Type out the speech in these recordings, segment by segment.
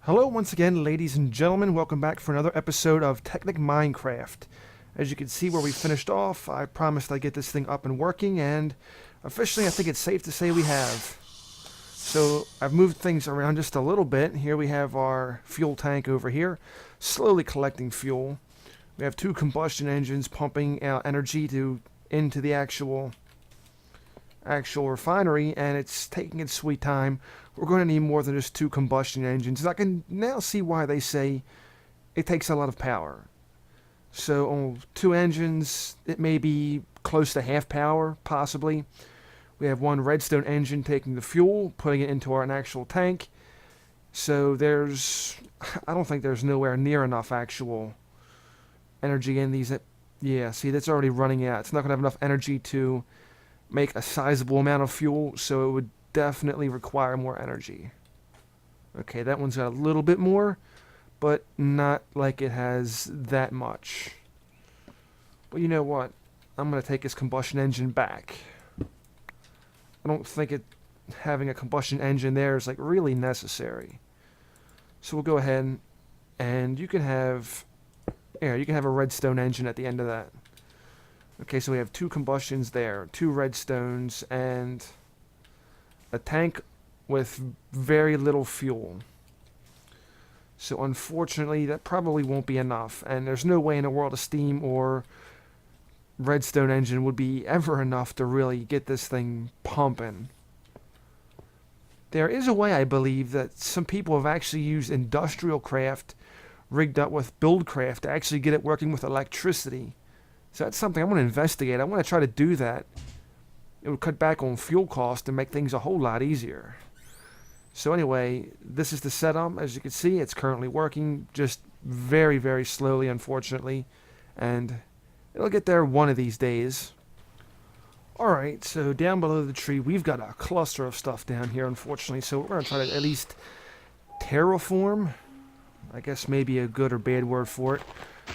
Hello once again, ladies and gentlemen. Welcome back for another episode of Technic Minecraft. As you can see where we finished off, I promised I'd get this thing up and working, and officially I think it's safe to say we have. So I've moved things around just a little bit. Here we have our fuel tank over here, slowly collecting fuel. We have two combustion engines pumping out energy into the actual refinery, and it's taking its sweet time. We're going to need more than just two combustion engines, and I can now see why they say it takes a lot of power. So on two engines, it may be close to half power, possibly. We have one redstone engine taking the fuel, putting it into an actual tank. So I don't think there's nowhere near enough actual energy in these. Yeah, see, that's already running out. It's not going to have enough energy to make a sizable amount of fuel, so it would definitely require more energy. Okay, that one's got a little bit more, but not like it has that much. But you know what? I'm going to take this combustion engine back. I don't think having a combustion engine there is like really necessary. So we'll go ahead and you can have a redstone engine at the end of that. Okay, so we have two combustions there, two redstones, and a tank with very little fuel. So unfortunately, that probably won't be enough, and there's no way in the world a steam or redstone engine would be ever enough to really get this thing pumping. There is a way, I believe, that some people have actually used industrial craft rigged up with buildcraft to actually get it working with electricity. So that's something I'm going to investigate. I want to try to do that. It would cut back on fuel cost and make things a whole lot easier. So anyway, this is the setup. As you can see, it's currently working just very, very slowly, unfortunately. And it'll get there one of these days. Alright, so down below the tree, we've got a cluster of stuff down here, unfortunately. So we're going to try to at least terraform. I guess maybe a good or bad word for it.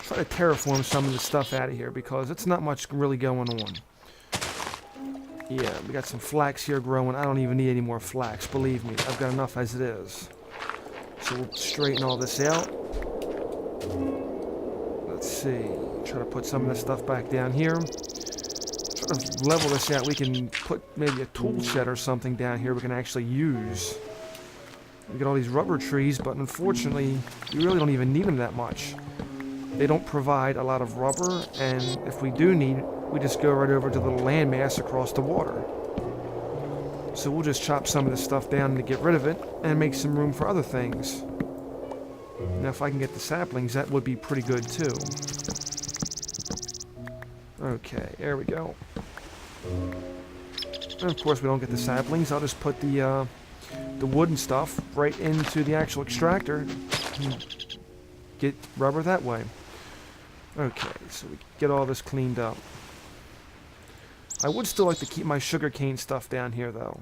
Try to terraform some of the stuff out of here because it's not much really going on. Yeah, we got some flax here growing. I don't even need any more flax, believe me. I've got enough as it is. So we'll straighten all this out. Let's see. Try to put some of this stuff back down here. Try to level this out. We can put maybe a tool shed or something down here we can actually use. We got all these rubber trees, but unfortunately, we really don't even need them that much. They don't provide a lot of rubber, and if we do need it, we just go right over to the landmass across the water. So we'll just chop some of this stuff down to get rid of it, and make some room for other things. Now if I can get the saplings, that would be pretty good too. Okay, there we go. And of course we don't get the saplings, I'll just put the wood and stuff right into the actual extractor and get rubber that way. Okay, so we get all this cleaned up. I would still like to keep my sugarcane stuff down here, though.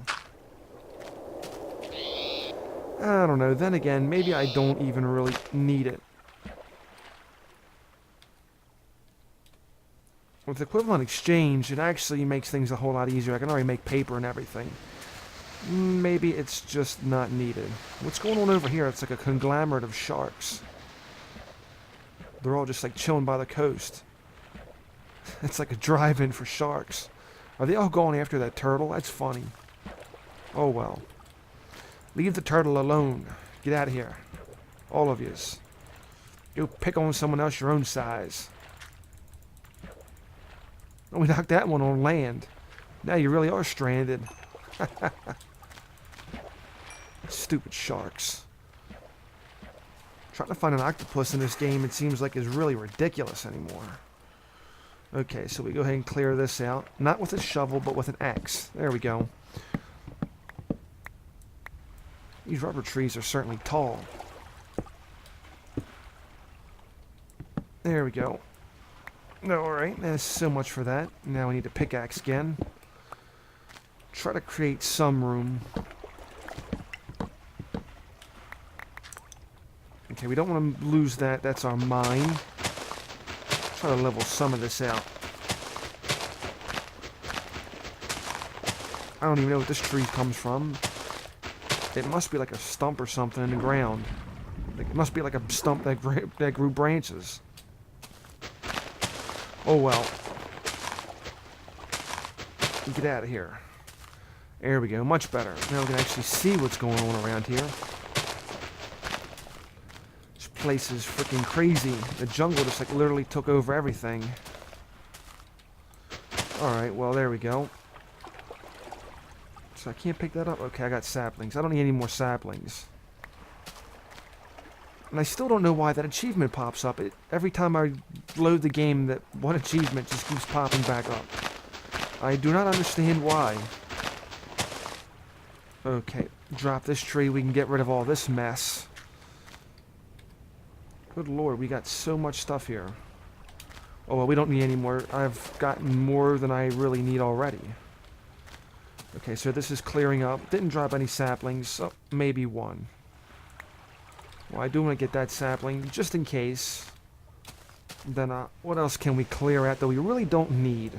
I don't know. Then again, maybe I don't even really need it. With equivalent exchange, it actually makes things a whole lot easier. I can already make paper and everything. Maybe it's just not needed. What's going on over here? It's like a conglomerate of sharks. They're all just like chilling by the coast. It's like a drive-in for sharks. Are they all going after that turtle? That's funny. Oh well. Leave the turtle alone. Get out of here. All of yous. Go pick on someone else your own size. Oh, we knocked that one on land. Now you really are stranded. Stupid sharks. Trying to find an octopus in this game, it seems like, is really ridiculous anymore. Okay, so we go ahead and clear this out. Not with a shovel, but with an axe. There we go. These rubber trees are certainly tall. There we go. Alright, that's so much for that. Now we need a pickaxe again. Try to create some room. Okay, we don't want to lose that. That's our mine. Try to level some of this out. I don't even know what this tree comes from. It must be like a stump or something in the ground. It must be like a stump that grew branches. Oh well. Get out of here. There we go, much better. Now we can actually see what's going on around here. This place is freaking crazy. The jungle just like literally took over everything. Alright, well there we go. So I can't pick that up? Okay, I got saplings. I don't need any more saplings. And I still don't know why that achievement pops up. Every time I load the game, that one achievement just keeps popping back up. I do not understand why. Okay, drop this tree. We can get rid of all this mess. Good lord, we got so much stuff here. Oh, well, we don't need any more. I've gotten more than I really need already. Okay, so this is clearing up. Didn't drop any saplings. Oh, maybe one. Well, I do want to get that sapling, just in case. Then, what else can we clear out that we really don't need?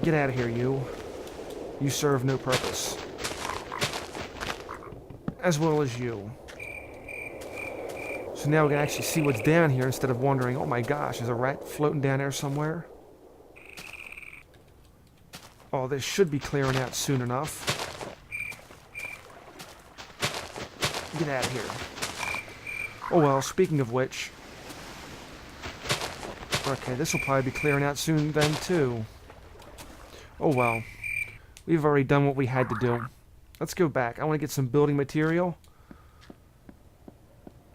Get out of here, you. You serve no purpose. As well as you. So now we can actually see what's down here instead of wondering, oh my gosh, is a rat floating down there somewhere? Oh, this should be clearing out soon enough. Get out of here. Oh well, speaking of which. Okay, this will probably be clearing out soon then too. Oh well. We've already done what we had to do. Let's go back. I want to get some building material.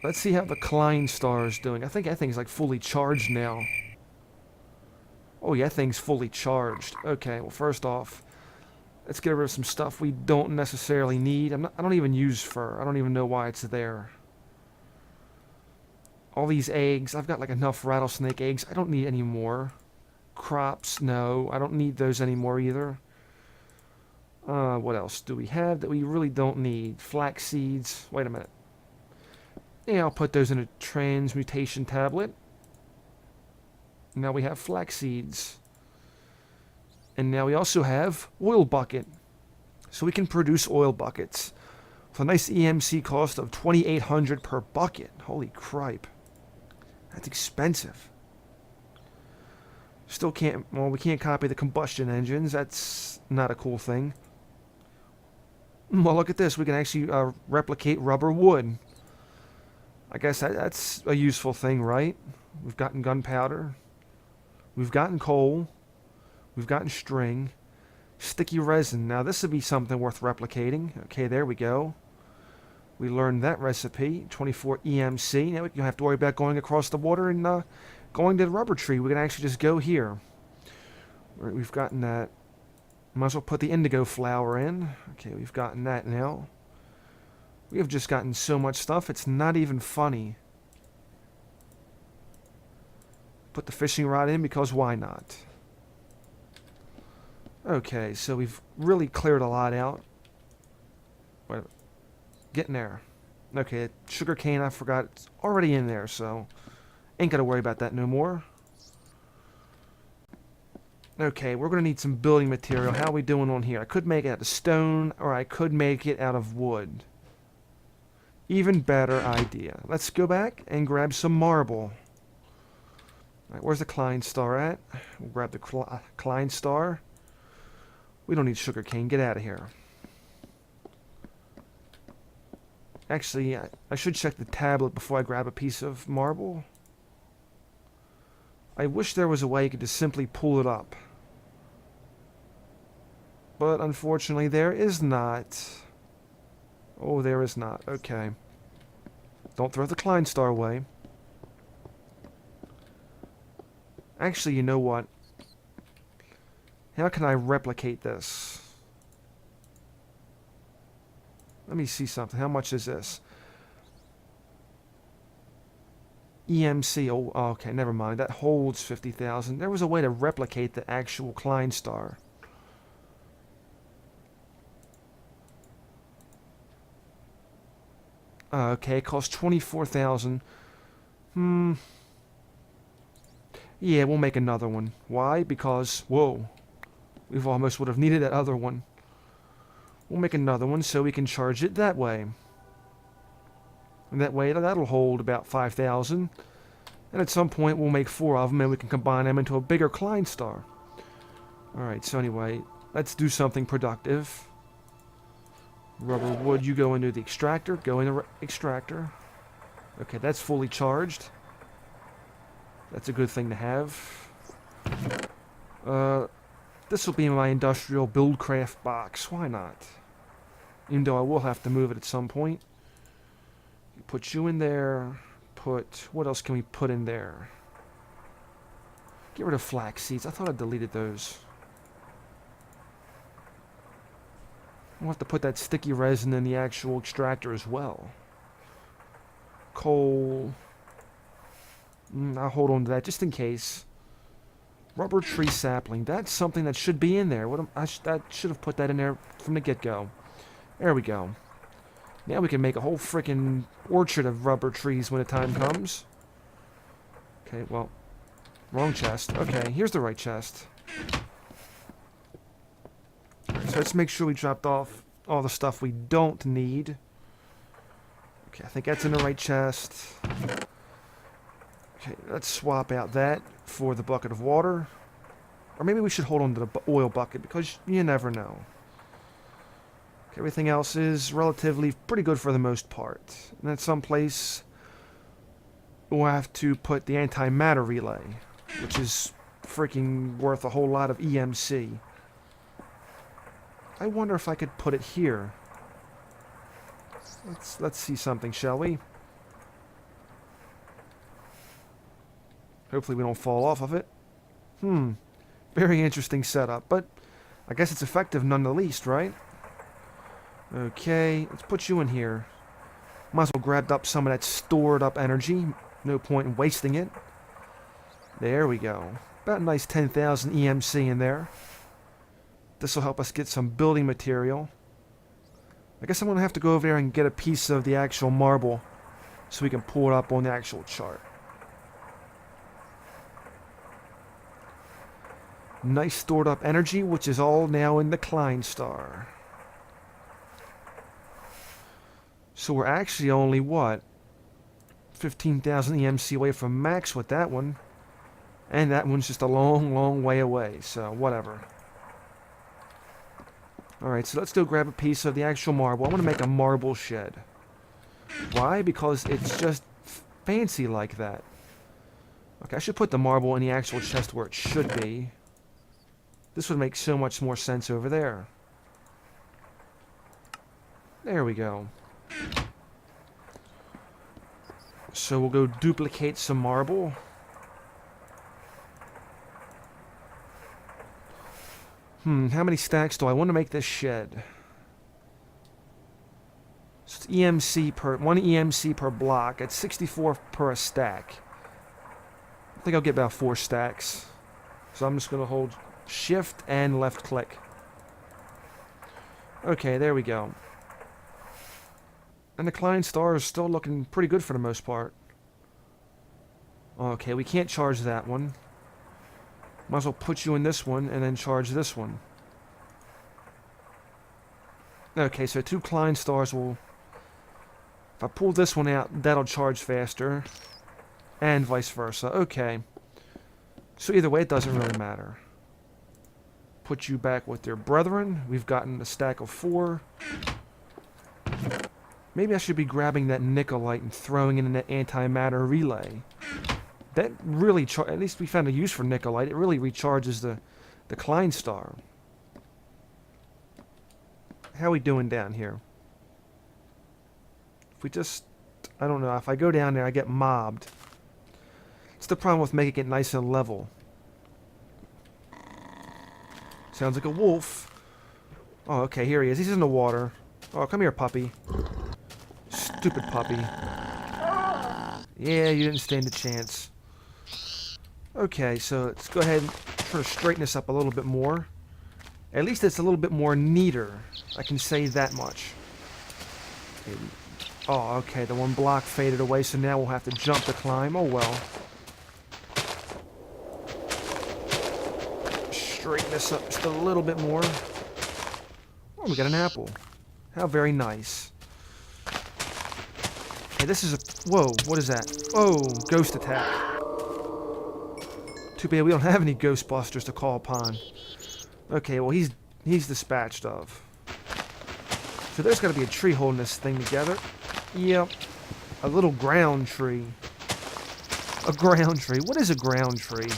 Let's see how the Klein star is doing. I think that thing's like fully charged now. Oh yeah, that thing's fully charged. Okay, well first off, let's get rid of some stuff we don't necessarily need. I don't even use fur. I don't even know why it's there. All these eggs. I've got like enough rattlesnake eggs. I don't need any more. Crops, no. I don't need those anymore either. What else do we have that we really don't need? Flax seeds. Wait a minute. Yeah, I'll put those in a transmutation tablet. Now we have flax seeds. And now we also have oil bucket. So we can produce oil buckets. For a nice EMC cost of $2,800 per bucket. Holy cripe. That's expensive. Still can't, well, we can't copy the combustion engines. That's not a cool thing. Well, look at this. We can actually replicate rubber wood. I guess that's a useful thing, right? We've gotten gunpowder. We've gotten coal. We've gotten string. Sticky resin. Now, this would be something worth replicating. Okay, there we go. We learned that recipe. 24 EMC. Now we don't have to worry about going across the water and going to the rubber tree. We can actually just go here. We've gotten that. Might as well put the indigo flower in. Okay, we've gotten that now. We have just gotten so much stuff, it's not even funny. Put the fishing rod in because why not? Okay, so we've really cleared a lot out. Wait a minute. Getting there. Okay, sugar cane, I forgot. It's already in there, so ain't got to worry about that no more. Okay, we're going to need some building material. How are we doing on here? I could make it out of stone, or I could make it out of wood. Even better idea. Let's go back and grab some marble. Alright, where's the Klein star at? We'll grab the Klein star. We don't need sugar cane. Get out of here. Actually, I should check the tablet before I grab a piece of marble. I wish there was a way you could just simply pull it up. But unfortunately, there is not. Oh, there is not. Okay. Don't throw the Klein star away. Actually, you know what? How can I replicate this? Let me see something. How much is this? EMC. Oh, okay, never mind. That holds 50,000. There was a way to replicate the actual Klein star. Okay, it costs 24,000. Yeah, we'll make another one. Why? Because, whoa, we've almost would have needed that other one. We'll make another one so we can charge it that way. And that way, that'll hold about 5,000. And at some point, we'll make 4 of them, and we can combine them into a bigger Klein star. Alright, so anyway, let's do something productive. Rubber wood, you go into the extractor. Go into the extractor. Okay, that's fully charged. That's a good thing to have. This will be my industrial buildcraft box. Why not? Even though I will have to move it at some point. Put you in there. What else can we put in there? Get rid of flax seeds. I thought I deleted those. We'll have to put that sticky resin in the actual extractor as well. Coal. I'll hold on to that just in case. Rubber tree sapling. That's something that should be in there. I should have put that in there from the get-go. There we go. Now we can make a whole freaking orchard of rubber trees when the time comes. Okay, well, wrong chest. Okay, here's the right chest. So let's make sure we dropped off all the stuff we don't need. Okay, I think that's in the right chest. Okay, let's swap out that for the bucket of water. Or maybe we should hold on to the oil bucket because you never know. Okay, everything else is relatively pretty good for the most part. And at some place, we'll have to put the antimatter relay, which is freaking worth a whole lot of EMC. I wonder if I could put it here. Let's see something, shall we? Hopefully we don't fall off of it. Very interesting setup, but I guess it's effective none the least, right? Okay, let's put you in here. Might as well grab up some of that stored up energy. No point in wasting it. There we go. About a nice 10,000 EMC in there. This will help us get some building material. I guess I'm going to have to go over there and get a piece of the actual marble so we can pull it up on the actual chart. Nice stored up energy, which is all now in the Klein star. So we're actually only, what? 15,000 EMC away from max with that one. And that one's just a long, long way away, so whatever. Alright, so let's go grab a piece of the actual marble. I want to make a marble shed. Why? Because it's just fancy like that. Okay, I should put the marble in the actual chest where it should be. This would make so much more sense over there. There we go. So we'll go duplicate some marble. How many stacks do I want to make this shed? So it's EMC per, 1 EMC per block. At 64 per a stack. I think I'll get about 4 stacks. So I'm just going to hold shift and left click. Okay, there we go. And the Klein star is still looking pretty good for the most part. Okay, we can't charge that one. Might as well put you in this one and then charge this one. Okay, so 2 Klein stars will... If I pull this one out, that'll charge faster. And vice versa. Okay. So either way, it doesn't really matter. Put you back with their brethren. We've gotten a stack of 4. Maybe I should be grabbing that Nicolite and throwing it in that antimatter relay. That really, at least we found a use for Nicolite. It really recharges the Klein star. How are we doing down here? If we just, I don't know, if I go down there I get mobbed. It's the problem with making it nice and level. Sounds like a wolf. Oh, okay, here he is. He's in the water. Oh, come here, puppy. Stupid puppy. Yeah, you didn't stand a chance. Okay, so let's go ahead and try to straighten this up a little bit more. At least it's a little bit more neater. I can say that much. Okay. Oh, okay, the one block faded away, so now we'll have to jump the climb. Oh, well. Straighten this up just a little bit more. Oh, we got an apple. How very nice. Okay, this is a... Whoa, what is that? Oh, ghost attack. Too bad we don't have any Ghostbusters to call upon. Okay, well, he's dispatched of. So there's got to be a tree holding this thing together. Yep. A little ground tree. A ground tree. What is a ground tree?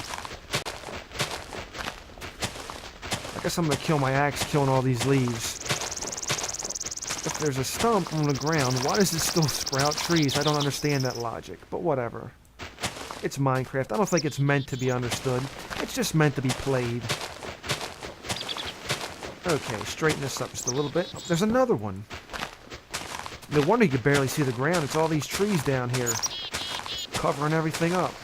I guess I'm going to kill my axe killing all these leaves. If there's a stump on the ground, why does it still sprout trees? I don't understand that logic, but whatever. It's Minecraft. I don't think it's meant to be understood. It's just meant to be played. Okay, straighten this up just a little bit. There's another one. No wonder you can barely see the ground. It's all these trees down here, covering everything up.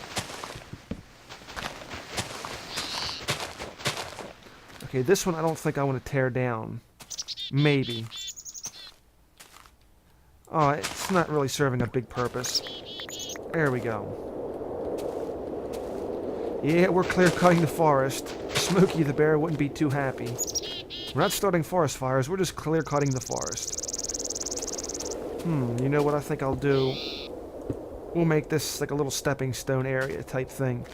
Okay, this one I don't think I want to tear down. Maybe. Oh, it's not really serving a big purpose. There we go. Yeah, we're clear-cutting the forest. Smokey the Bear wouldn't be too happy. We're not starting forest fires, we're just clear-cutting the forest. You know what I think I'll do? We'll make this like a little stepping stone area type thing.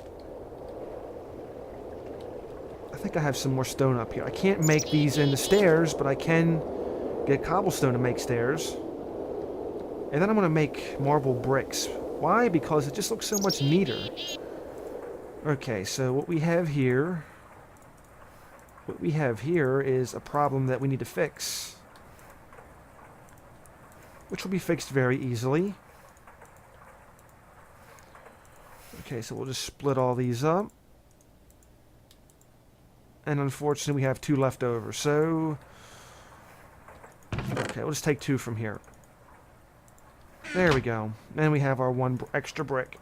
I think I have some more stone up here. I can't make these into stairs, but I can get cobblestone to make stairs. And then I'm going to make marble bricks. Why? Because it just looks so much neater. Okay, so what we have here... What we have here is a problem that we need to fix. Which will be fixed very easily. Okay, so we'll just split all these up. And unfortunately we have 2 left over, so... Okay, we'll just take 2 from here. There we go. And we have our 1 extra brick.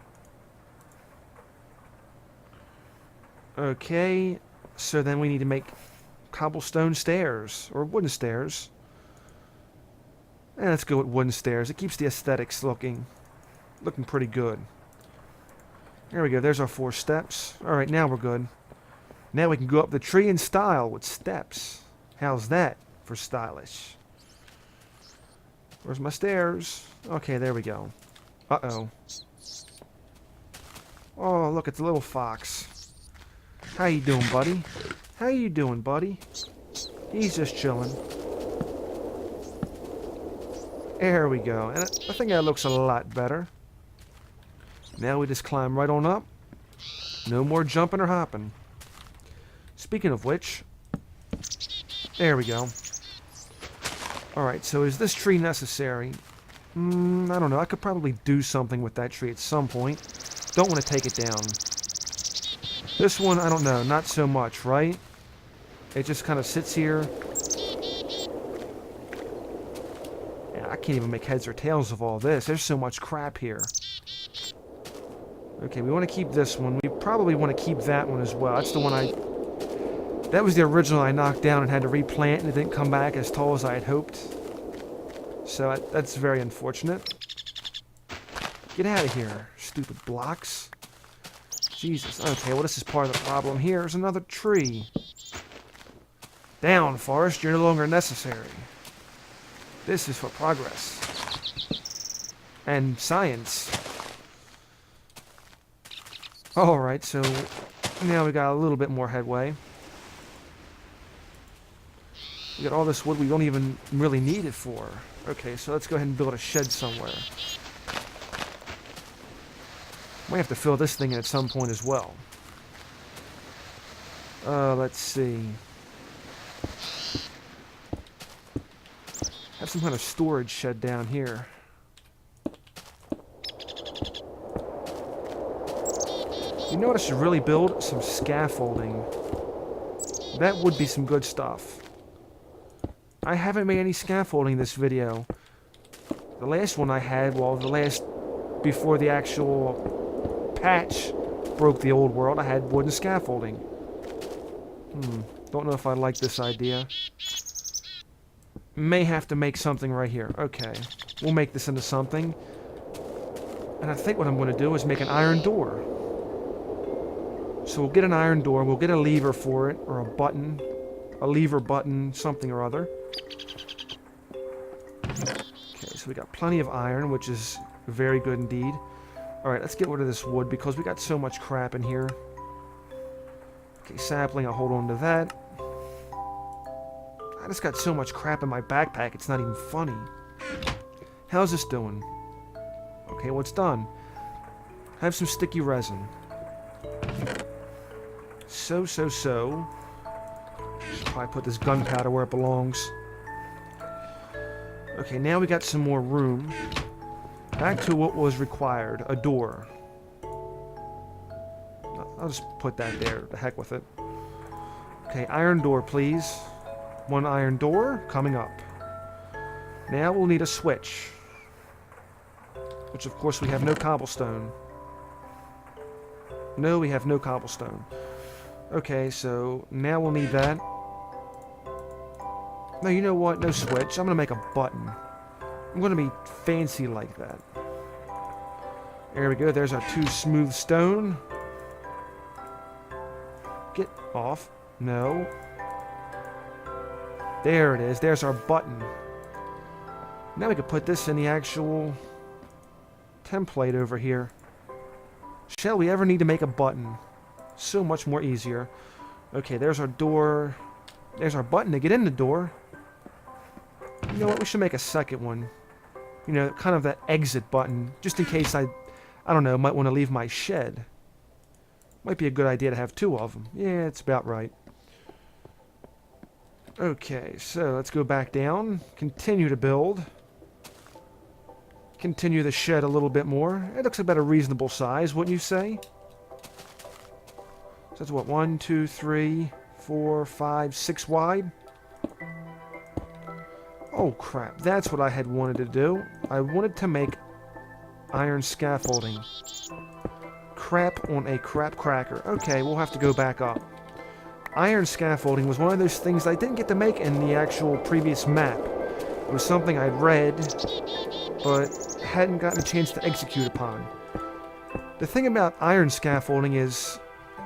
Okay, so then we need to make cobblestone stairs, or wooden stairs. And let's go with wooden stairs. It keeps the aesthetics looking pretty good. There we go, there's our 4 steps. Alright, now we're good. Now we can go up the tree in style with steps. How's that for stylish? Where's my stairs? Okay, there we go. Uh-oh. Oh, look, it's a little fox. How you doing, buddy? How you doing, buddy? He's just chilling. There we go. And I think that looks a lot better. Now we just climb right on up. No more jumping or hopping. Speaking of which, there we go. Alright, so is this tree necessary? I don't know. I could probably do something with that tree at some point. Don't want to take it down. This one, I don't know. Not so much, right? It just kind of sits here. Yeah, I can't even make heads or tails of all this. There's so much crap here. Okay, we want to keep this one. We probably want to keep that one as well. That's the one I... That was the original I knocked down and had to replant, and it didn't come back as tall as I had hoped. So that's very unfortunate. Get out of here, stupid blocks. Jesus. Okay, well, this is part of the problem here. There's another tree. Down, forest. You're no longer necessary. This is for progress. And science. Alright, so now we got a little bit more headway. We got all this wood we don't even really need it for. Okay, so let's go ahead and build a shed somewhere. Might have to fill this thing in at some point as well. Let's see. Have some kind of storage shed down here. You know what I should really build? Some scaffolding. That would be some good stuff. I haven't made any scaffolding in this video. The last one I had, well, before the actual patch broke the old world, I had wooden scaffolding. Don't know if I like this idea. May have to make something right here. Okay, we'll make this into something. And I think what I'm going to do is make an iron door. So we'll get an iron door, we'll get a lever for it, or a button. A lever button, something or other. Okay, so we got plenty of iron, which is Very good indeed. Alright, let's get rid of this wood because we got so much crap in here. Okay, sapling, I'll hold on to that. I just got so much crap in my backpack, it's not even funny. How's this doing? Okay, well, it's done. Have some sticky resin. So. Should probably put this gunpowder where it belongs. Okay, now we got some more room. Back to what was required. A door. I'll just put that there. The heck with it. Okay, iron door, please. One iron door coming up. Now we'll need a switch. Which, of course, we have no cobblestone. No, we have no cobblestone. Okay, so now we'll need that. No, you know what? No switch. I'm going to make a button. I'm going to be fancy like that. There we go. There's our 2 smooth stone. Get off. No. There it is. There's our button. Now we can put this in the actual template over here. Shall we ever need to make a button? So much more easier. Okay, there's our door. There's our button to get in the door. You know what? We should make a second one. You know, kind of that exit button. Just in case I don't know, might want to leave my shed. Might be a good idea to have 2 of them. Yeah, it's about right. Okay, so let's go back down. Continue to build. Continue the shed a little bit more. It looks about a reasonable size, wouldn't you say? So that's what, 1, 2, 3, 4, 5, 6 wide? Oh crap, that's what I had wanted to do. I wanted to make iron scaffolding. Crap on a crap cracker. Okay, we'll have to go back up. Iron scaffolding was one of those things I didn't get to make in the actual previous map. It was something I'd read, but hadn't gotten a chance to execute upon. The thing about iron scaffolding is,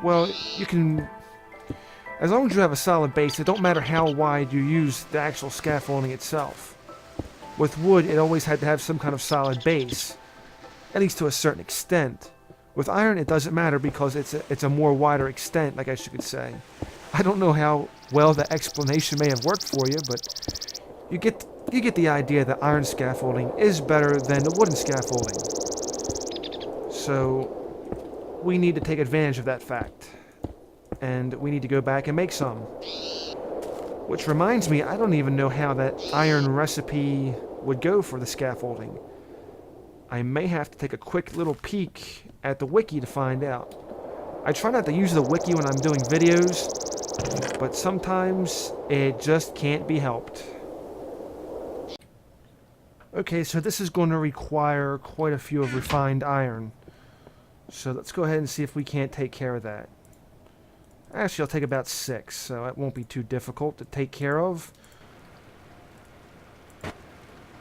well, you can... As long as you have a solid base, it don't matter how wide you use the actual scaffolding itself. With wood, it always had to have some kind of solid base, at least to a certain extent. With iron, it doesn't matter because it's a more wider extent, I guess you could say. I don't know how well the explanation may have worked for you, but you get the idea that iron scaffolding is better than the wooden scaffolding. So we need to take advantage of that fact. And we need to go back and make some. Which reminds me, I don't even know how that iron recipe would go for the scaffolding. I may have to take a quick little peek at the wiki to find out. I try not to use the wiki when I'm doing videos, but sometimes it just can't be helped. Okay, so this is going to require quite a few of refined iron. So let's go ahead and see if we can't take care of that. Actually, I'll take about 6, so it won't be too difficult to take care of.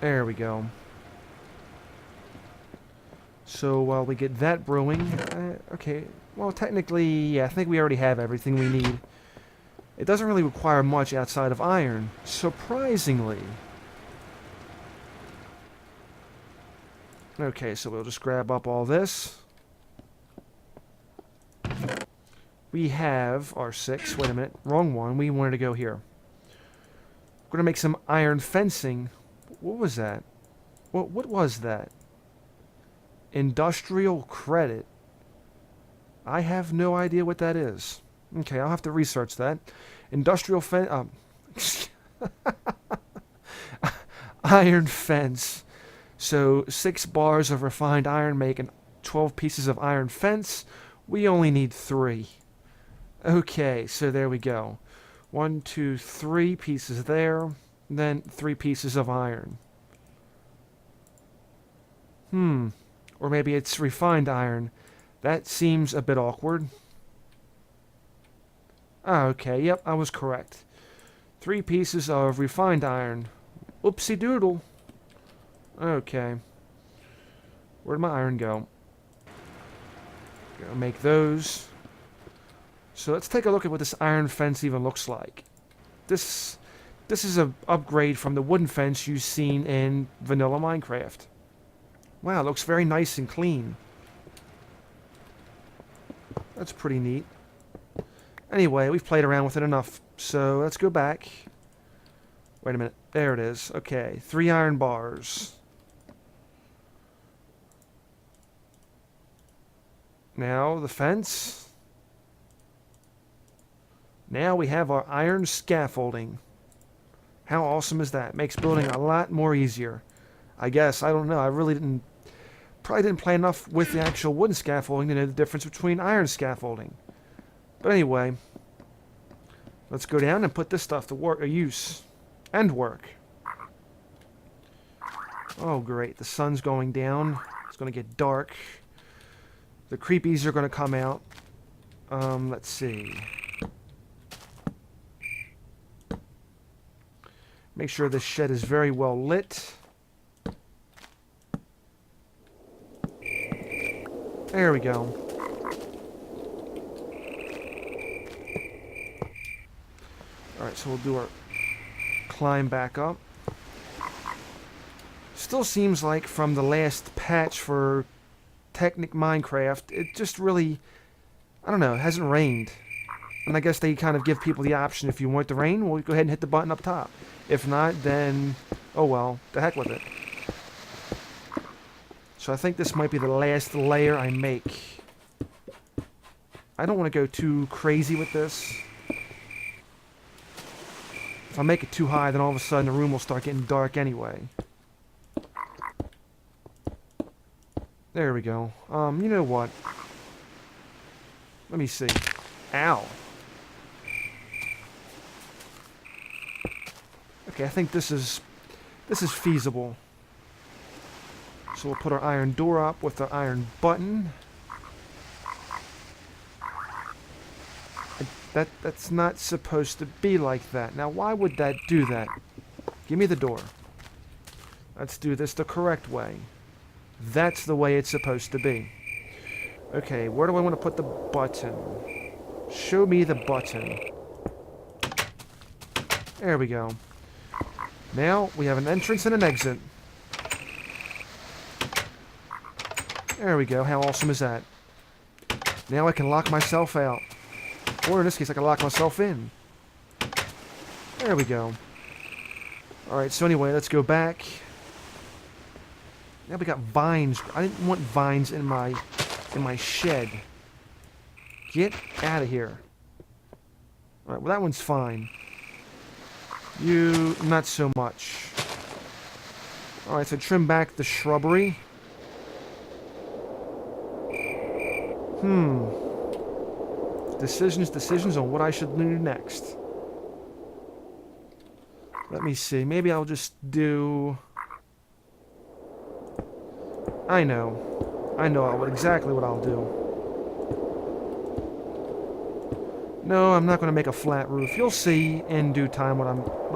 There we go. So while we get that brewing, okay, well technically, yeah, I think we already have everything we need. It doesn't really require much outside of iron, surprisingly. Okay, so we'll just grab up all this. We have our 6. Wait a minute. Wrong one. We wanted to go here. We're going to make some iron fencing. What was that? What was that? Industrial credit. I have no idea what that is. Okay, I'll have to research that. Industrial iron fence. So 6 bars of refined iron making 12 pieces of iron fence. We only need 3. Okay, so there we go. 1, 2, 3 pieces there. Then 3 pieces of iron. Or maybe it's refined iron. That seems a bit awkward. Ah, okay, yep, I was correct. 3 pieces of refined iron. Oopsie doodle. Okay. Where'd my iron go? Gonna make those. So let's take a look at what this iron fence even looks like. This is an upgrade from the wooden fence you've seen in vanilla Minecraft. Wow, it looks very nice and clean. That's pretty neat. Anyway, we've played around with it enough, so let's go back. Wait a minute. There it is. Okay, 3 iron bars. Now the fence. Now we have our iron scaffolding. How awesome is that? Makes building a lot more easier. I guess. I don't know. I really probably didn't play enough with the actual wooden scaffolding to know the difference between iron scaffolding. But anyway, let's go down and put this stuff to work, use, and work. Oh great, the sun's going down. It's going to get dark. The creepies are going to come out. Let's see. Make sure this shed is very well lit. There we go. Alright, so we'll do our climb back up. Still seems like from the last patch for Technic Minecraft, it just really, I don't know, it hasn't rained. And I guess they kind of give people the option, if you want it to rain, well, go ahead and hit the button up top. If not, then, oh well, the heck with it. So I think this might be the last layer I make. I don't want to go too crazy with this. If I make it too high, then all of a sudden the room will start getting dark anyway. There we go. You know what? Let me see. Ow. Okay, I think this is feasible. So we'll put our iron door up with our iron button. That's not supposed to be like that. Now, why would that do that? Give me the door. Let's do this the correct way. That's the way it's supposed to be. Okay, where do I want to put the button? Show me the button. There we go. Now, we have an entrance and an exit. There we go. How awesome is that? Now I can lock myself out. Or in this case, I can lock myself in. There we go. Alright, so anyway, let's go back. Now we got vines. I didn't want vines in my shed. Get out of here. Alright, well that one's fine. You, not so much. Alright, so trim back the shrubbery. Decisions on what I should do next. Let me see. Maybe I'll just do... I know exactly what I'll do. No, I'm not going to make a flat roof. You'll see in due time what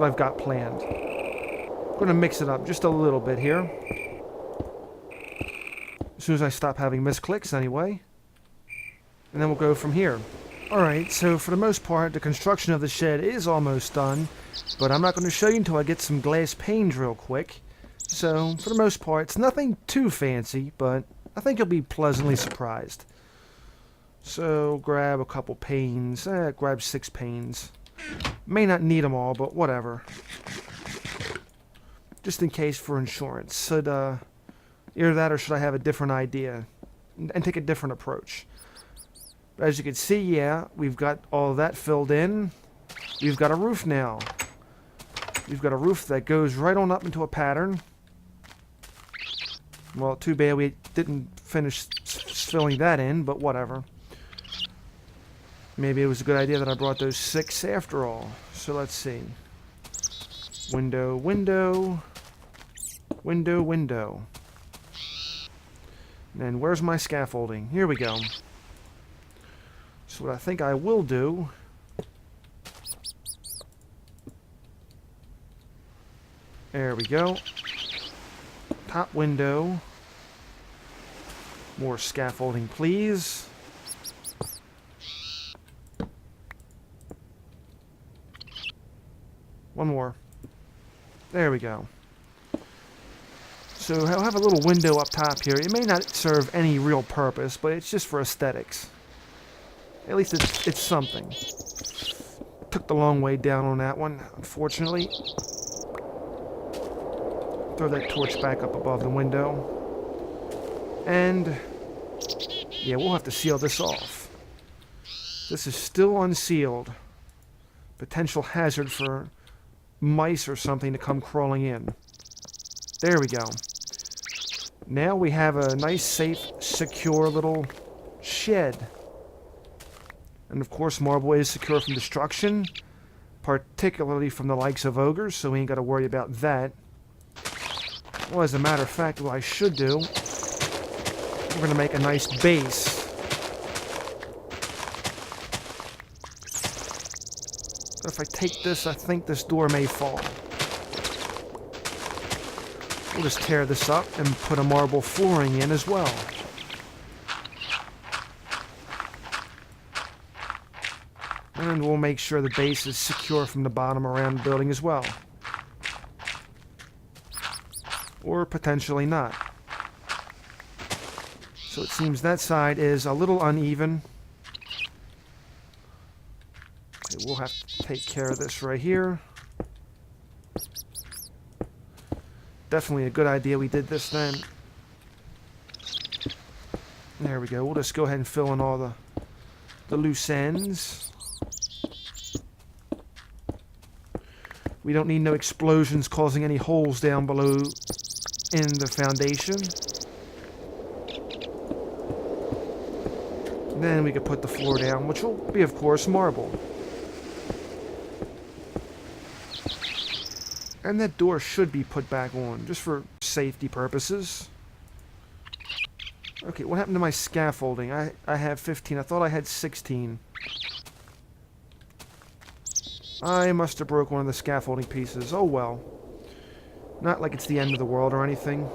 I've got planned. I'm going to mix it up just a little bit here. As soon as I stop having misclicks anyway. And then we'll go from here. Alright, so for the most part, the construction of the shed is almost done. But I'm not going to show you until I get some glass panes real quick. So, for the most part, it's nothing too fancy, but I think you'll be pleasantly surprised. So, grab a couple panes. Grab 6 panes. May not need them all, but whatever. Just in case for insurance. Should, either that or should I have a different idea and take a different approach? But as you can see, yeah, we've got all of that filled in. We've got a roof now. We've got a roof that goes right on up into a pattern. Well, too bad we didn't finish filling that in, but whatever. Maybe it was a good idea that I brought those 6 after all. So let's see. Window, window. Window, window. And where's my scaffolding? Here we go. So what I think I will do... There we go. Top window. More scaffolding, please. One more. There we go. So I'll have a little window up top here. It may not serve any real purpose, but it's just for aesthetics. At least it's something. Took the long way down on that one, unfortunately. Throw that torch back up above the window. And yeah, we'll have to seal this off. This is still unsealed. Potential hazard for mice or something to come crawling in. There we go. Now we have a nice, safe, secure little shed. And of course, marble is secure from destruction, particularly from the likes of ogres, so we ain't got to worry about that. Well, as a matter of fact, what I should do, we're going to make a nice base. If I take this, I think this door may fall. We'll just tear this up and put a marble flooring in as well. And we'll make sure the base is secure from the bottom around the building as well. Or potentially not. So it seems that side is a little uneven. Okay, we'll have to take care of this right here. Definitely a good idea we did this then. There we go. We'll just go ahead and fill in all the loose ends. We don't need no explosions causing any holes down below in the foundation. Then we could put the floor down, which will be, of course, marble. And that door should be put back on, just for safety purposes. Okay, what happened to my scaffolding? I have 15. I thought I had 16. I must have broke one of the scaffolding pieces. Oh well. Not like it's the end of the world or anything.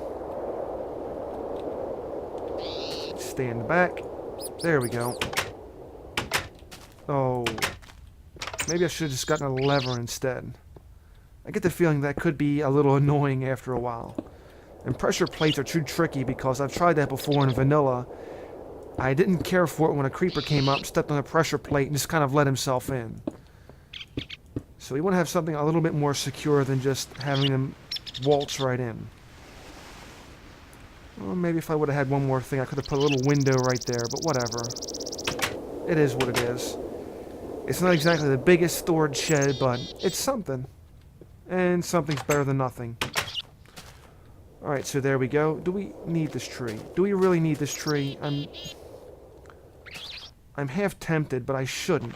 Stand back. There we go. Oh. Maybe I should have just gotten a lever instead. I get the feeling that could be a little annoying after a while. And pressure plates are too tricky because I've tried that before in vanilla. I didn't care for it when a creeper came up, stepped on a pressure plate, and just kind of let himself in. So we want to have something a little bit more secure than just having them waltz right in. Well, maybe if I would have had one more thing, I could have put a little window right there, but whatever. It is what it is. It's not exactly the biggest storage shed, but it's something. And something's better than nothing. Alright, so there we go. Do we need this tree? Do we really need this tree? I'm half tempted, but I shouldn't.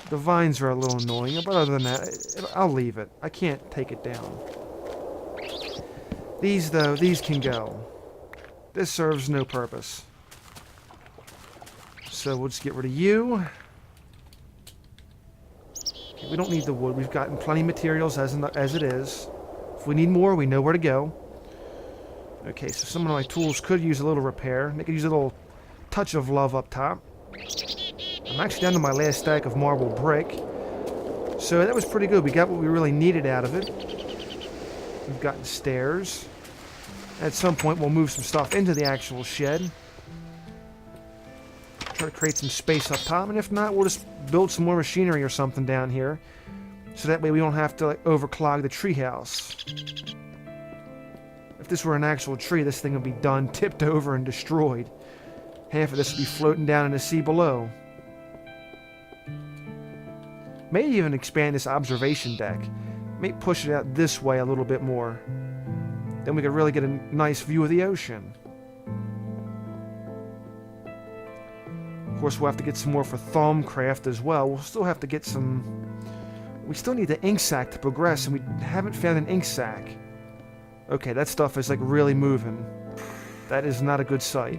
The vines are a little annoying, but other than that, I'll leave it. I can't take it down. These, though, these can go. This serves no purpose. So we'll just get rid of you. Okay, we don't need the wood. We've gotten plenty of materials as it is. If we need more, we know where to go. Okay, so some of my tools could use a little repair. They could use a little touch of love up top. I'm actually down to my last stack of marble brick. So that was pretty good. We got what we really needed out of it. We've gotten stairs. At some point, we'll move some stuff into the actual shed. Try to create some space up top. And if not, we'll just build some more machinery or something down here. So that way we don't have to overclog the treehouse. If this were an actual tree, this thing would be done, tipped over, and destroyed. Half of this would be floating down in the sea below. May even expand this observation deck. May push it out this way a little bit more. Then we could really get a nice view of the ocean. Of course, we'll have to get some more for Thaumcraft as well. We'll still have to get some... We still need the ink sac to progress, and we haven't found an ink sac. Okay, that stuff is like really moving. That is not a good sight.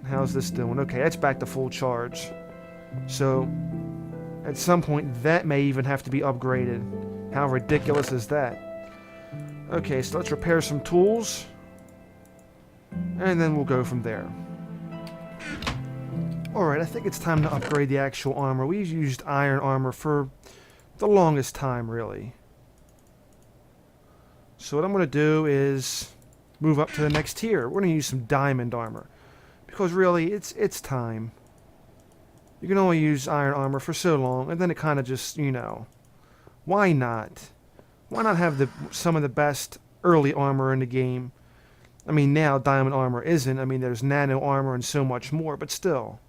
How's this doing? Okay, that's back to full charge. So, at some point, that may even have to be upgraded. How ridiculous is that? Okay, so let's repair some tools. And then we'll go from there. Alright, I think it's time to upgrade the actual armor. We used iron armor for the longest time, really. So what I'm going to do is move up to the next tier. We're going to use some diamond armor. Because really, it's time. You can only use iron armor for so long, and then it kind of just, you know, why not? Why not have some of the best early armor in the game? I mean, now diamond armor isn't. I mean, there's nano armor and so much more, but still.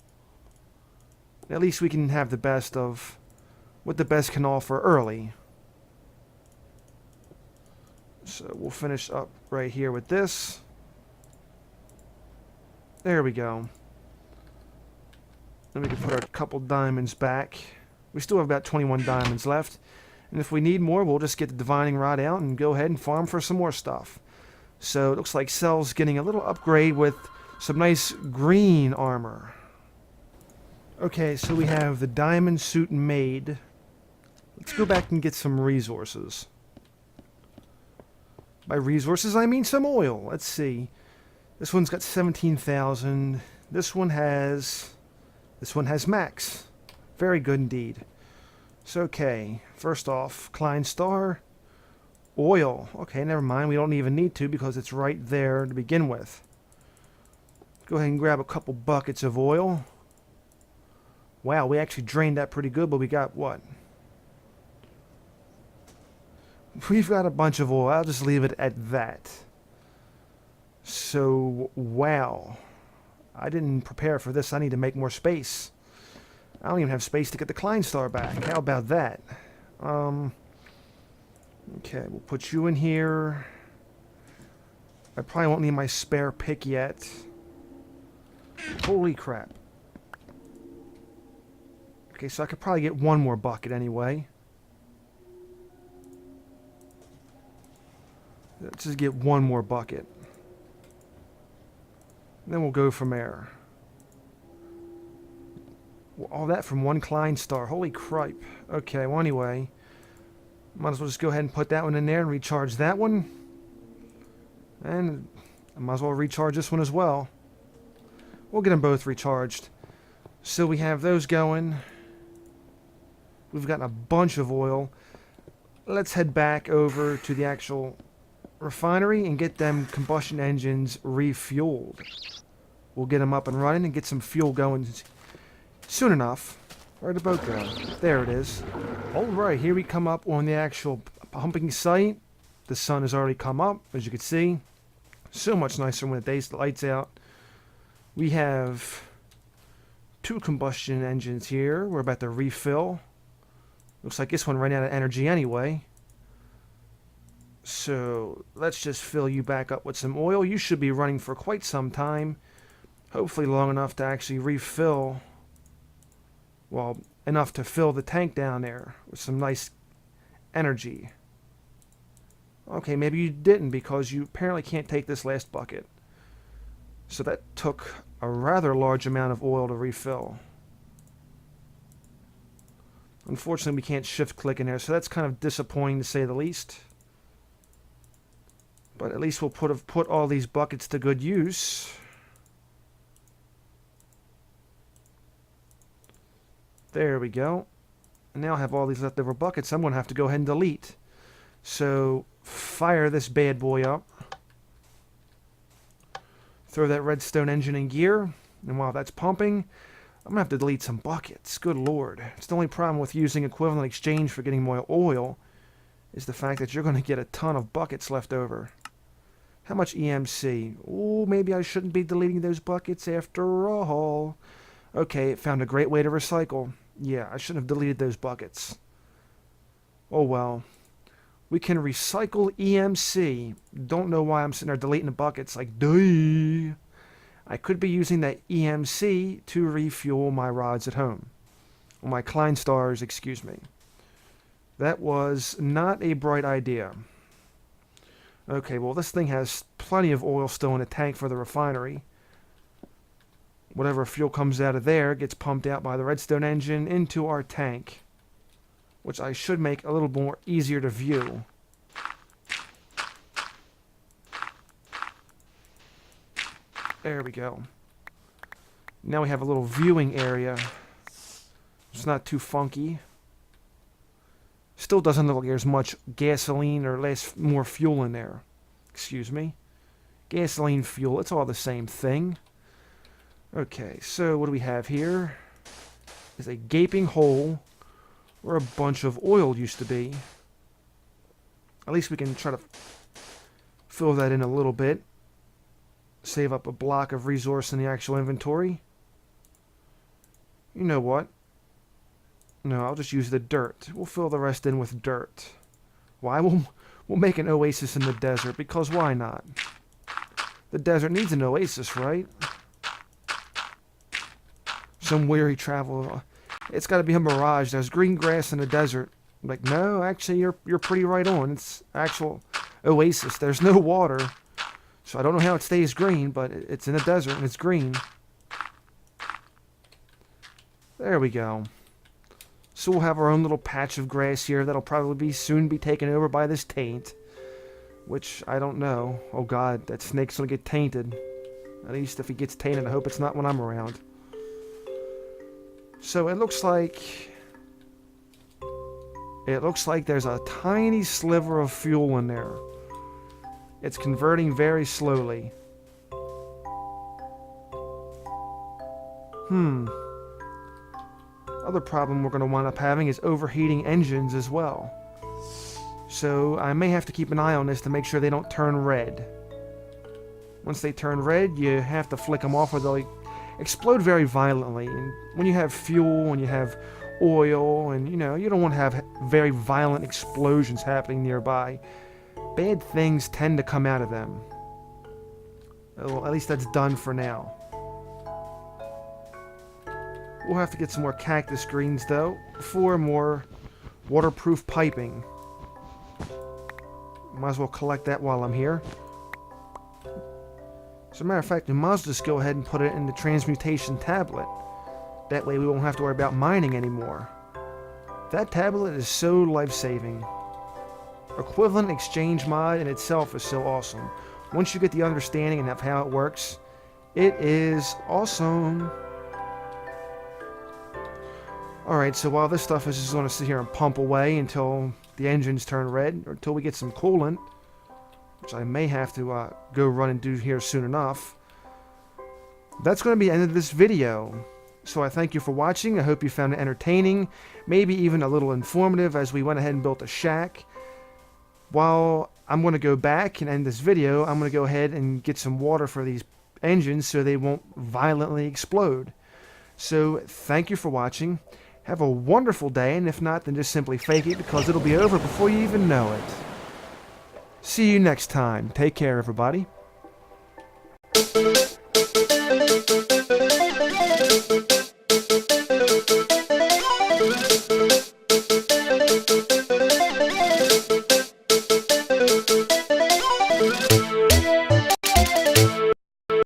At least we can have the best of what the best can offer early. So we'll finish up right here with this. There we go. Then we can put our couple diamonds back. We still have about 21 diamonds left. And if we need more, we'll just get the divining rod out and go ahead and farm for some more stuff. So it looks like Cell's getting a little upgrade with some nice green armor. Okay, so we have the diamond suit made. Let's go back and get some resources. By resources, I mean some oil. Let's see. This one's got 17,000. This one has max. Very good indeed. So, okay. First off, Klein Star. Oil. Okay, never mind. We don't even need to because it's right there to begin with. Go ahead and grab a couple buckets of oil. Wow, we actually drained that pretty good, but we got what? We've got a bunch of oil. I'll just leave it at that. So, wow. I didn't prepare for this. I need to make more space. I don't even have space to get the Klein Star back. How about that? Okay, we'll put you in here. I probably won't need my spare pick yet. Holy crap. Okay, so I could probably get one more bucket anyway. Let's just get one more bucket. Then we'll go from there. All that from one Klein Star. Holy cripe. Okay, well anyway. Might as well just go ahead and put that one in there and recharge that one. And I might as well recharge this one as well. We'll get them both recharged. So we have those going. We've gotten a bunch of oil. Let's head back over to the actual refinery and get them combustion engines refueled. We'll get them up and running and get some fuel going soon enough. Where'd the boat go? There it is. Alright, here we come up on the actual pumping site. The sun has already come up, as you can see. So much nicer when the light's out. We have 2 combustion engines here. We're about to refill. Looks like this one ran out of energy anyway. So let's just fill you back up with some oil. You should be running for quite some time. Hopefully long enough to actually refill. Well, enough to fill the tank down there with some nice energy. Okay, maybe you didn't because you apparently can't take this last bucket. So that took a rather large amount of oil to refill. Unfortunately, we can't shift click in there, so that's kind of disappointing to say the least. But at least we'll put all these buckets to good use. There we go. And now I have all these leftover buckets I'm going to have to go ahead and delete. So, fire this bad boy up. Throw that redstone engine in gear. And while that's pumping, I'm going to have to delete some buckets. Good lord. It's the only problem with using equivalent exchange for getting more oil is the fact that you're going to get a ton of buckets left over. How much EMC? Oh, maybe I shouldn't be deleting those buckets after all. Okay, it found a great way to recycle. Yeah, I shouldn't have deleted those buckets. Oh well. We can recycle EMC. Don't know why I'm sitting there deleting the buckets. Like, duh. I could be using that EMC to refuel my rods at home. Or my Klein Stars, excuse me. That was not a bright idea. Okay, well this thing has plenty of oil still in the tank for the refinery. Whatever fuel comes out of there gets pumped out by the redstone engine into our tank, which I should make a little more easier to view. There we go. Now we have a little viewing area. It's not too funky. Still doesn't look like there's much gasoline or less more fuel in there. Excuse me. Gasoline, fuel, it's all the same thing. Okay, so what do we have here? Is a gaping hole where a bunch of oil used to be. At least we can try to fill that in a little bit. Save up a block of resource in the actual inventory. You know what? No, I'll just use the dirt. We'll fill the rest in with dirt. Why? We'll make an oasis in the desert, because why not? The desert needs an oasis, right? Some weary travel. It's got to be a mirage. There's green grass in the desert. Like, no, actually, you're pretty right on. It's actual oasis. There's no water. So I don't know how it stays green, but it's in the desert and it's green. There we go. So we'll have our own little patch of grass here that'll probably soon be taken over by this taint. Which, I don't know. Oh god, that snake's gonna get tainted. At least if he gets tainted, I hope it's not when I'm around. So it looks like there's a tiny sliver of fuel in there. It's converting very slowly. Other problem we're going to wind up having is overheating engines as well. So I may have to keep an eye on this to make sure they don't turn red. Once they turn red, you have to flick them off or they'll explode very violently. And when you have fuel and you have oil and, you know, you don't want to have very violent explosions happening nearby. Bad things tend to come out of them. Well, at least that's done for now. We'll have to get some more cactus greens, though, for more waterproof piping. Might as well collect that while I'm here. As a matter of fact, we might as well just go ahead and put it in the transmutation tablet. That way we won't have to worry about mining anymore. That tablet is so life-saving. Equivalent exchange mod in itself is so awesome. Once you get the understanding of how it works, it is awesome. Alright, so while this stuff is just going to sit here and pump away until the engines turn red, or until we get some coolant, which I may have to go run and do here soon enough, that's going to be the end of this video. So I thank you for watching. I hope you found it entertaining, maybe even a little informative as we went ahead and built a shack. While I'm going to go back and end this video, I'm going to go ahead and get some water for these engines so they won't violently explode. So thank you for watching. Have a wonderful day, and if not, then just simply fake it because it'll be over before you even know it. See you next time. Take care, everybody.